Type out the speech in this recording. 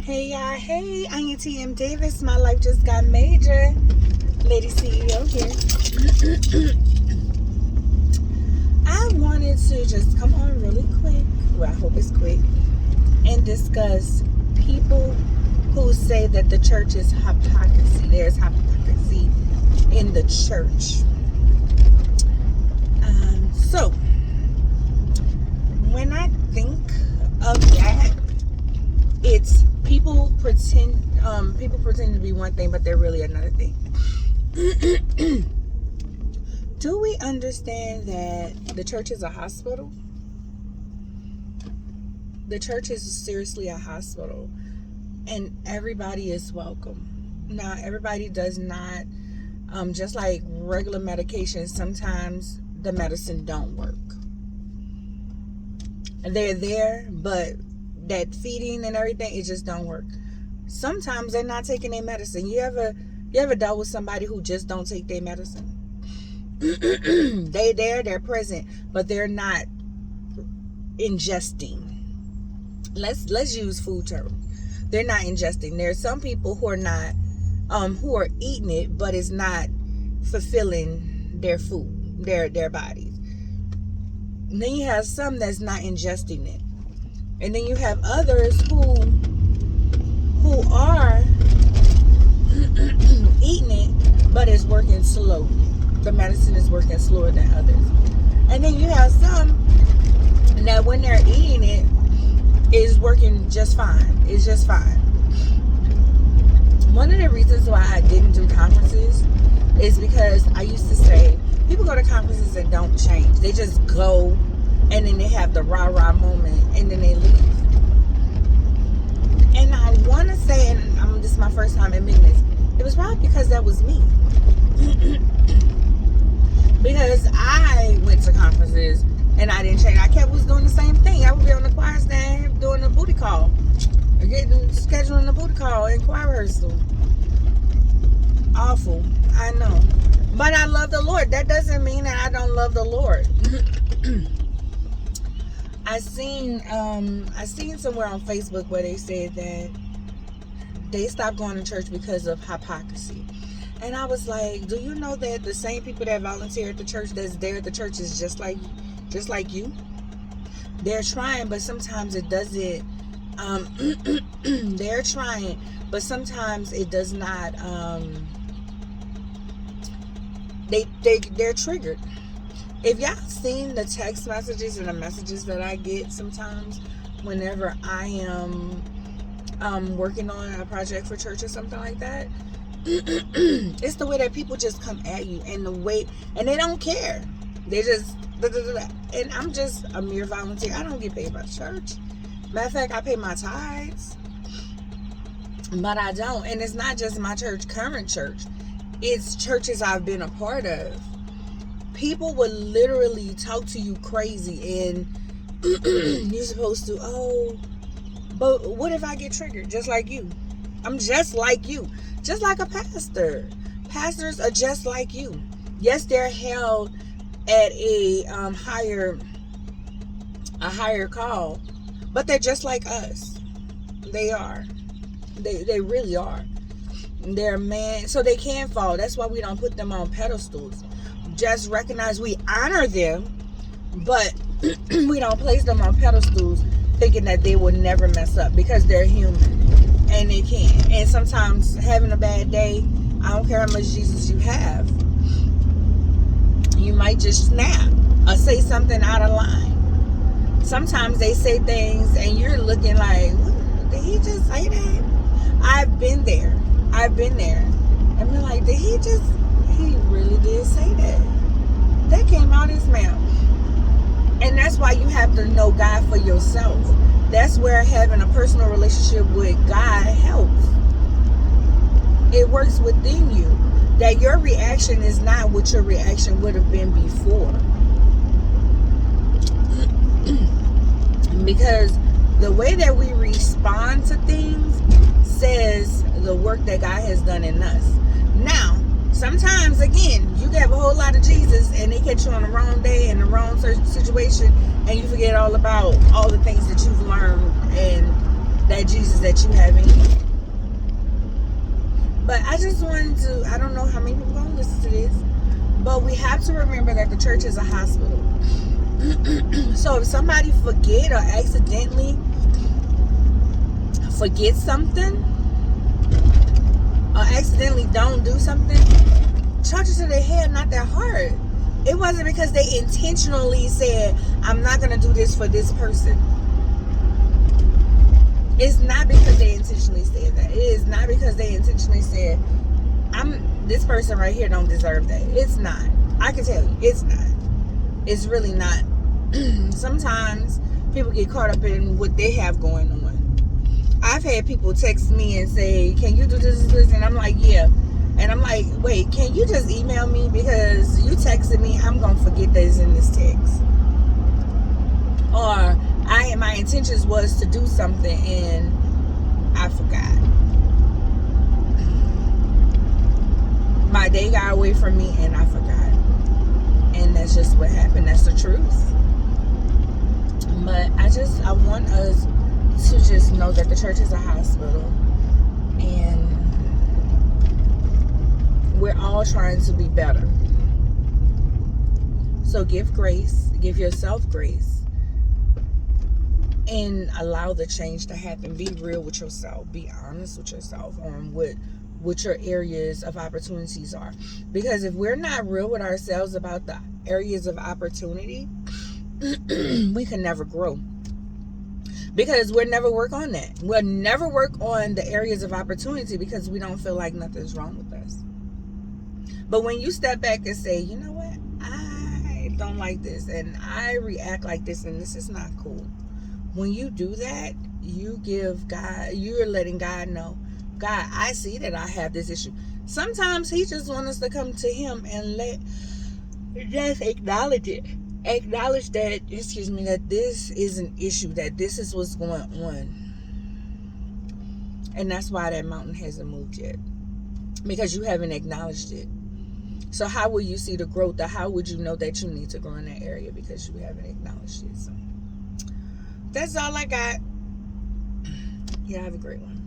Hey y'all, hey, I'm your TM Davis. My life just got major. LadiCEO here. I wanted to just come on really quick, well I hope it's quick, and discuss people who say that the church is hypocrisy. There's hypocrisy in the church. So, when I think of that, it's people pretend to be one thing, but they're really another thing. Do we understand that the church is a hospital? The church is seriously a hospital, and everybody is welcome. Now, everybody does not, just like regular medication, sometimes the medicine don't work. They're there, but that feeding and everything, it just don't work. Sometimes they're not taking their medicine. You ever dealt with somebody who just don't take their medicine? They're present, but they're not ingesting. Let's use food terms. They're not ingesting. There's some people who are not who are eating it, but it's not fulfilling their food, their bodies. And then you have some that's not ingesting it. And then you have others who are eating it, but it's working slowly. The medicine is working slower than others. And then you have some that when they're eating it, is working just fine. It's just fine. One of the reasons why I didn't do conferences is because I used to say, people go to conferences and don't change. They just go, and then they have the rah-rah moment, and then they leave. And I want to say, and this is my first time admitting this, it was probably because that was me. Because I went to conferences, and I didn't change. I was doing the same thing. I would be on the choir stand doing a booty call. Scheduling a booty call in choir rehearsal. Awful. I know. But I love the Lord. That doesn't mean that I don't love the Lord. I seen somewhere on Facebook where they said that they stopped going to church because of hypocrisy. And I was like, do you know that the same people that volunteer at the church that's there at the church is just like you? They're trying, but sometimes it doesn't. They're trying, but sometimes it does not. They're triggered. If y'all seen the text messages and the messages that I get sometimes whenever I am working on a project for church or something like that, it's the way that people just come at you, and the way, and they don't care. They just and I'm just a mere volunteer. I don't get paid by the church. Matter of fact, I pay my tithes, but I don't. And it's not just my church, current church. It's churches I've been a part of. People would literally talk to you crazy, and you're supposed to, but what if I get triggered? Just like you. I'm just like you. Just like a pastor. Pastors are just like you. Yes, they're held at a higher call, but they're just like us. They are. They really are. They're man, so they can fall. That's why we don't put them on pedestals. Just recognize we honor them, but we don't place them on pedestals thinking that they will never mess up, because they're human and they can. And sometimes having a bad day, I don't care how much Jesus you have, you might just snap or say something out of line. Sometimes they say things and you're looking like, did he just say that? I've been there. And be like, he really did say that. That came out his mouth. And that's why you have to know God for yourself. That's where having a personal relationship with God helps. It works within you. That your reaction is not what your reaction would have been before. Because the way that we respond to things says the work that God has done in us. Now, sometimes, again, you have a whole lot of Jesus and they catch you on the wrong day in the wrong situation, and you forget all about all the things that you've learned and that Jesus that you have in you. But I just wanted to, I don't know how many people are going to listen to this, but we have to remember that the church is a hospital. So if somebody forget or accidentally forget something, or accidentally don't do something, charge it to their head, not their heart. It wasn't because they intentionally said, I'm not going to do this for this person. It's not because they intentionally said that. It is not because they intentionally said, this person right here don't deserve that. It's not. I can tell you, it's not. It's really not. Sometimes people get caught up in what they have going on. I've had people text me and say, can you do this? And I'm like, yeah. And I'm like, wait, can you just email me? Because you texted me, I'm going to forget that it's in this text. Or my intentions was to do something and I forgot. My day got away from me and I forgot. And that's just what happened. That's the truth. But I want us to just know that the church is a hospital. And we're all trying to be better. So give grace. Give yourself grace. And allow the change to happen. Be real with yourself. Be honest with yourself on what your areas of opportunities are. Because if we're not real with ourselves about the areas of opportunity, we can never grow. Because we'll never work on that. We'll never work on the areas of opportunity because we don't feel like nothing's wrong with us. But when you step back and say, you know what? I don't like this and I react like this and this is not cool. When you do that, you're letting God know, God, I see that I have this issue. Sometimes he just wants us to come to him and just acknowledge it. Acknowledge that, that this is an issue, that this is what's going on. And that's why that mountain hasn't moved yet. Because you haven't acknowledged it. So how will you see the growth? Or how would you know that you need to grow in that area? Because you haven't acknowledged it. So that's all I got. Yeah, have a great one.